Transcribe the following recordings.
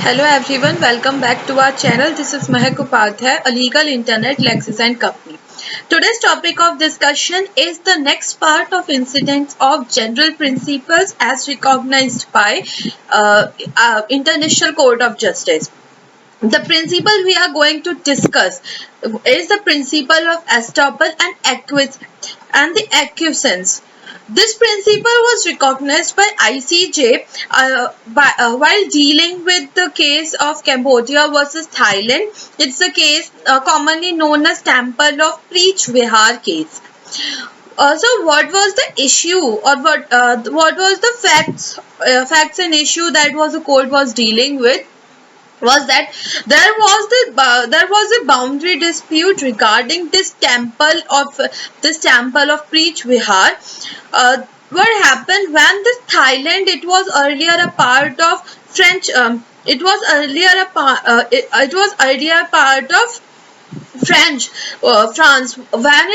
Hello everyone, welcome back to our channel. This is Mahek Upadhyay, a legal internet Lexis and company. Today's topic of discussion is the next part of incidents of general principles as recognized by International Court of Justice. The principle we are going to discuss is the principle of estoppel and the acquiescence. This principle was recognized by ICJ while dealing with the case of Cambodia versus Thailand. It's the case commonly known as Temple of Preach Vihar case. So, what was the issue, or what was the facts and issue that was the court was dealing with? Was that there was a boundary dispute regarding this temple of Preach Vihar. What happened when this Thailand? It was earlier a part of French. It was earlier part of France when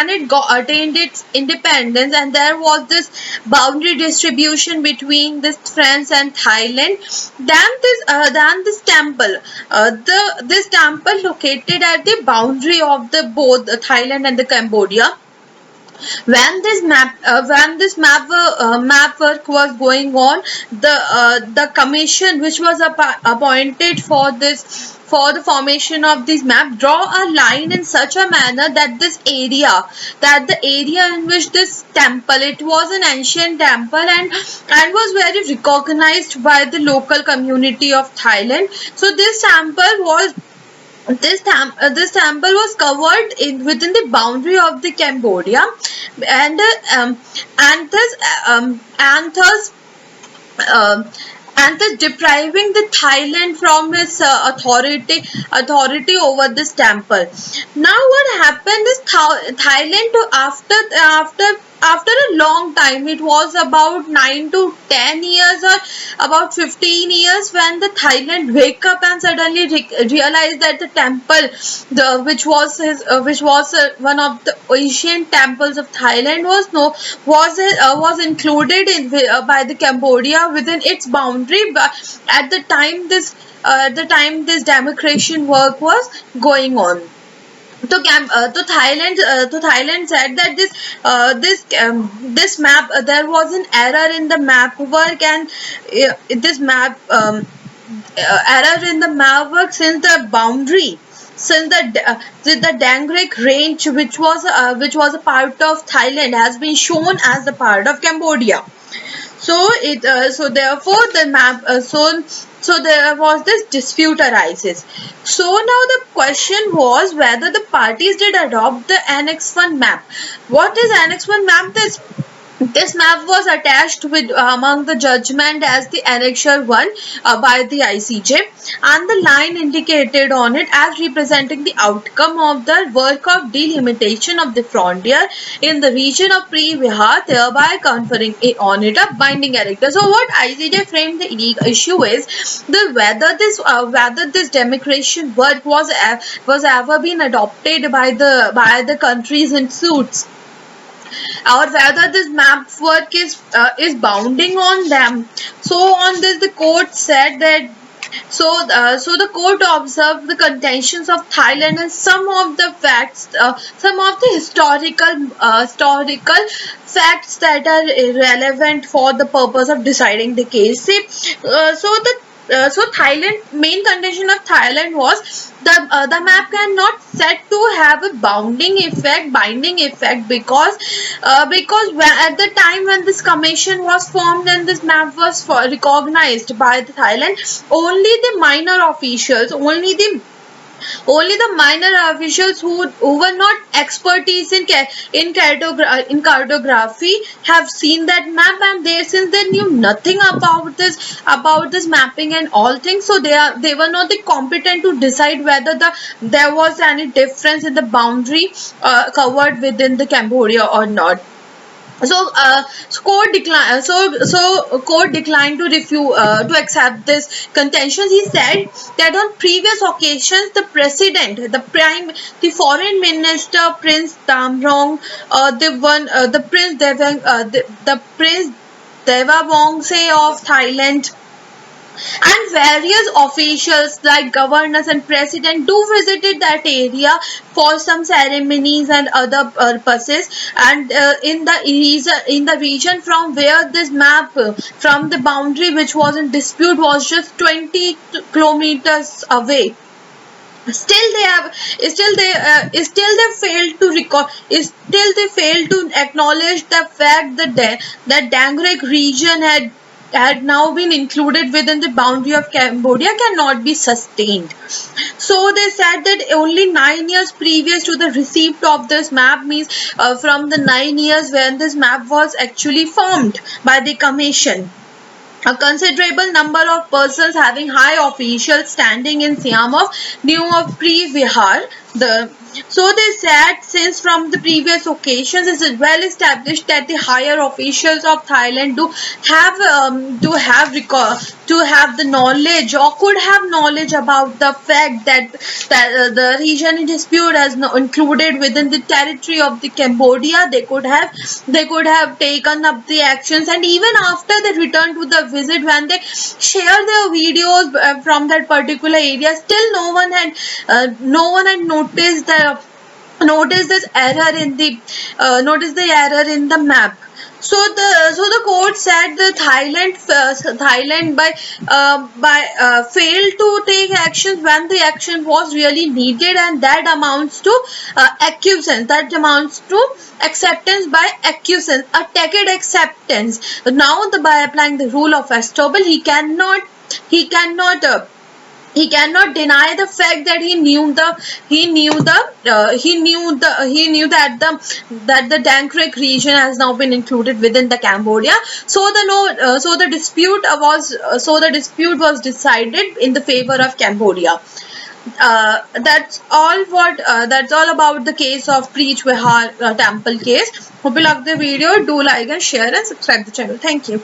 it got attained its independence, and there was this boundary distribution between this France and Thailand. Then this temple, this temple located at the boundary of the both Thailand and the Cambodia. When this map work was going on, the commission which was appointed for the formation of this map draw a line in such a manner that the area in which this temple, it was an ancient temple, and was very recognized by the local community of Thailand. So this temple was covered within the boundary of the Cambodia, and and thus depriving the Thailand from its authority over this temple. Now what happened is Thailand, after a long time, it was about 9 to 10 years or about 15 years, when the Thailand wake up and suddenly realized that the temple, which was one of the ancient temples of Thailand, was included by the Cambodia within its boundary. But at the time this demarcation work was going on. Thailand said that this map, there was an error in the map work, and this map error in the map work, since the boundary, the Dangrek range, which was a part of Thailand, has been shown as the part of Cambodia. So therefore the map so there was this dispute arises. So now the question was whether the parties did adopt the Annex 1 map. What is Annex 1 map? This map was attached with among the judgment as the Annexure 1 by the ICJ, and the line indicated on it as representing the outcome of the work of delimitation of the frontier in the region of Pre-Vihar, thereby conferring on it a binding character. So what ICJ framed the issue is whether this demarcation work was ever been adopted by the countries in suits, or whether this map work is bounding on them. So on this, the court said that so the court observed the contentions of Thailand and some of the facts, some of the historical facts that are relevant for the purpose of deciding the case. See, so Thailand, main condition of Thailand was the map cannot said to have a binding effect, because at the time when this commission was formed and this map was recognized by the Thailand, only the minor officials, only the minor officials who were not expertise in cartography have seen that map, and since they knew nothing about this mapping and all things, so they were not competent to decide whether there was any difference in the boundary covered within the Cambodia or not. Court declined. Court declined to accept this contention. He said that on previous occasions, the president, the foreign minister, Prince Damrong, the Prince Devawongse of Thailand, and various officials like governors and president do visited that area for some ceremonies and other purposes. And in the region from where this map from the boundary which was in dispute was just 20 kilometers away, still they failed to record, still they failed to acknowledge the fact that that Dangrek region had now been included within the boundary of Cambodia cannot be sustained. So they said that only 9 years previous to the receipt of this map, means from the 9 years when this map was actually formed by the commission, a considerable number of persons having high official standing in Siam knew of pre-Vihar. So they said, since from the previous occasions it is well established that the higher officials of Thailand do have the knowledge or could have knowledge about the fact that the region in dispute has included within the territory of the Cambodia. They could have taken up the actions, and even after they returned to the visit, when they share their videos from that particular area, still no one had noticed this error in the map. So the court said that Thailand failed to take actions when the action was really needed, and that amounts to acquiescence. That amounts to acceptance by acquiescence, a tacit acceptance. Now, by applying the rule of estoppel, he cannot. He cannot deny the fact that he knew that the Dankrek region has now been included within the Cambodia. So the dispute was decided in the favor of Cambodia. That's all about the case of Preach Vihar temple case. Hope you loved the video. Do like and share and subscribe the channel. Thank you.